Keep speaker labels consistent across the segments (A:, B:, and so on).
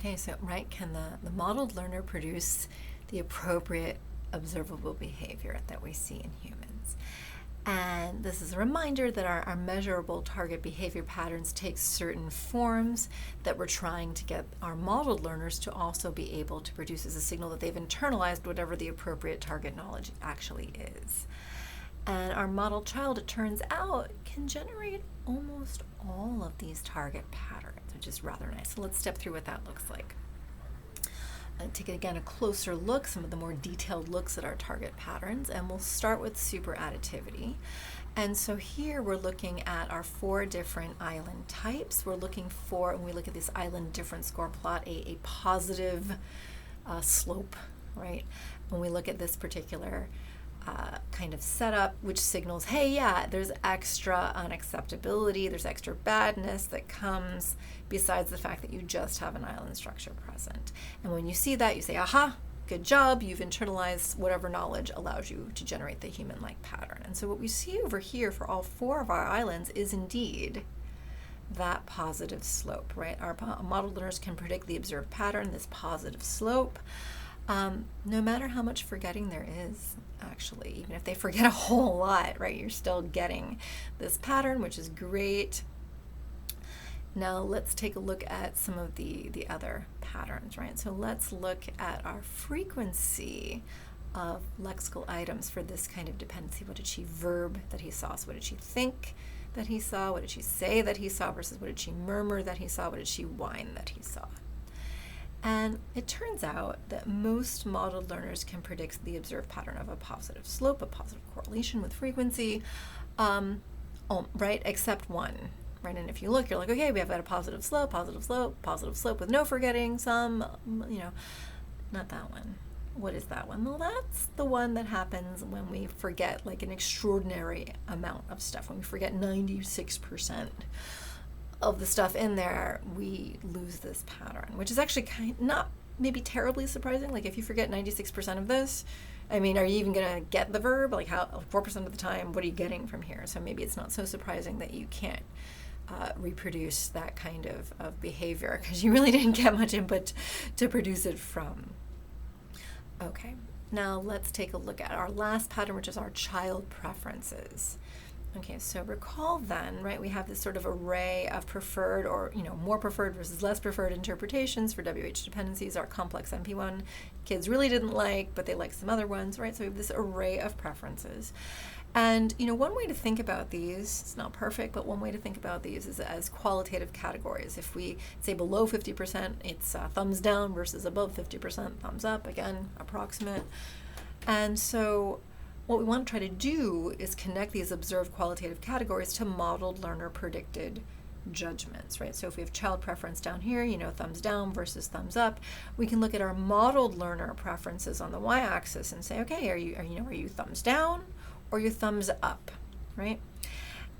A: Okay, so can the modeled learner produce the appropriate observable behavior that we see in humans? And this is a reminder that our measurable target behavior patterns take certain forms that we're trying to get our modeled learners to also be able to produce as a signal that they've internalized whatever the appropriate target knowledge actually is. And our model child, it turns out, can generate almost all of these target patterns, which is rather nice. So let's step through what that looks like. Take again a closer look, some of the more detailed looks at our target patterns, and we'll start with superadditivity. And so here we're looking at our 4 different island types. We're looking for, when we look at this island difference score plot, a positive slope, right? When we look at this particular kind of setup, which signals, hey, yeah, there's extra unacceptability, there's extra badness that comes besides the fact that you just have an island structure present. And when you see that, you say, aha, good job, you've internalized whatever knowledge allows you to generate the human-like pattern. And so what we see over here for all 4 of our islands is indeed that positive slope, right? Our model learners can predict the observed pattern, this positive slope, no matter how much forgetting there is, actually. Even if they forget a whole lot, right, you're still getting this pattern, which is great. Now let's take a look at some of the other patterns, right? So let's look at our frequency of lexical items for this kind of dependency. What did she verb that he saw? So what did she think that he saw? What did she say that he saw versus what did she murmur that he saw? What did she whine that he saw? And it turns out that most modeled learners can predict the observed pattern of a positive slope, a positive correlation with frequency, right, except one, right? And if you look, you're like, okay, we have got a positive slope with no forgetting, some, not that one. What is that one? Well, that's the one that happens when we forget like an extraordinary amount of stuff, when we forget 96% of the stuff in there, we lose this pattern, which is actually not maybe terribly surprising. Like if you forget 96% of this, I mean, are you even gonna get the verb? Like how 4% of the time, what are you getting from here? So maybe it's not so surprising that you can't reproduce that kind of behavior because you really didn't get much input to produce it from. Okay, now let's take a look at our last pattern, which is our child preferences. Okay, so recall then, right, we have this sort of array of preferred or, more preferred versus less preferred interpretations for WH dependencies. Our complex NP1 kids really didn't like, but they like some other ones, right? So we have this array of preferences. And, one way to think about these, it's not perfect, but one way to think about these is as qualitative categories. If we say below 50%, it's thumbs down versus above 50%, thumbs up, again, approximate. And so what we want to try to do is connect these observed qualitative categories to modeled learner predicted judgments, right? So if we have child preference down here, thumbs down versus thumbs up, we can look at our modeled learner preferences on the y-axis and say, okay, are you thumbs down or you thumbs up, right?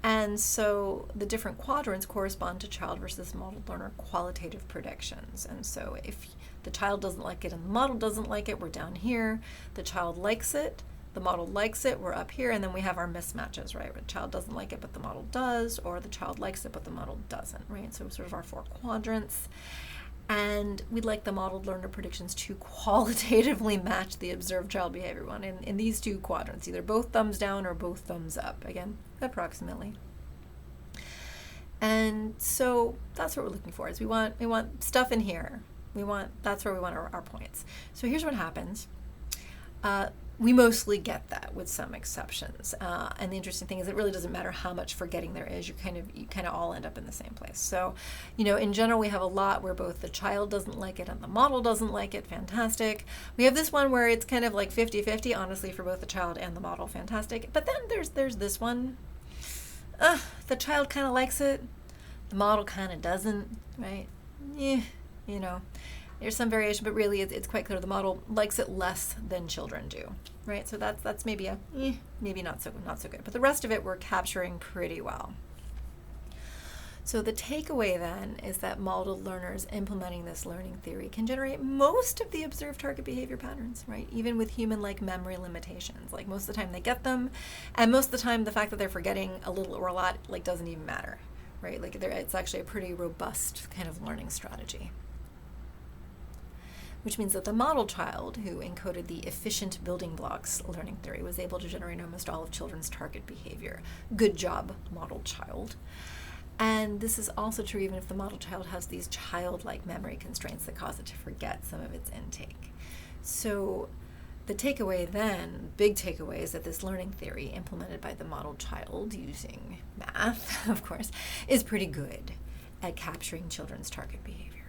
A: And so the different quadrants correspond to child versus modeled learner qualitative predictions. And so if the child doesn't like it and the model doesn't like it, we're down here. The child likes it, the model likes it, we're up here, and then we have our mismatches, right? The child doesn't like it, but the model does, or the child likes it, but the model doesn't, right? So sort of our 4 quadrants. And we'd like the modeled learner predictions to qualitatively match the observed child behavior one in these 2 quadrants, either both thumbs down or both thumbs up, again, approximately. And so that's what we're looking for, is we want stuff in here. That's where we want our points. So here's what happens. We mostly get that with some exceptions. And the interesting thing is it really doesn't matter how much forgetting there is, you kind of all end up in the same place. So, in general, we have a lot where both the child doesn't like it and the model doesn't like it, fantastic. We have this one where it's kind of like 50-50, honestly, for both the child and the model, fantastic. But then there's this one, the child kind of likes it, the model kind of doesn't, right? There's some variation, but really it's quite clear the model likes it less than children do, right? So that's maybe maybe not so good. But the rest of it we're capturing pretty well. So the takeaway then is that modeled learners implementing this learning theory can generate most of the observed target behavior patterns, right? Even with human-like memory limitations. Like most of the time they get them, and most of the time the fact that they're forgetting a little or a lot doesn't even matter, right? It's actually a pretty robust kind of learning strategy. which means that the model child who encoded the efficient building blocks learning theory was able to generate almost all of children's target behavior. Good job, model child. And this is also true even if the model child has these childlike memory constraints that cause it to forget some of its intake. So the takeaway then, big takeaway, is that this learning theory implemented by the model child using math, of course, is pretty good at capturing children's target behavior.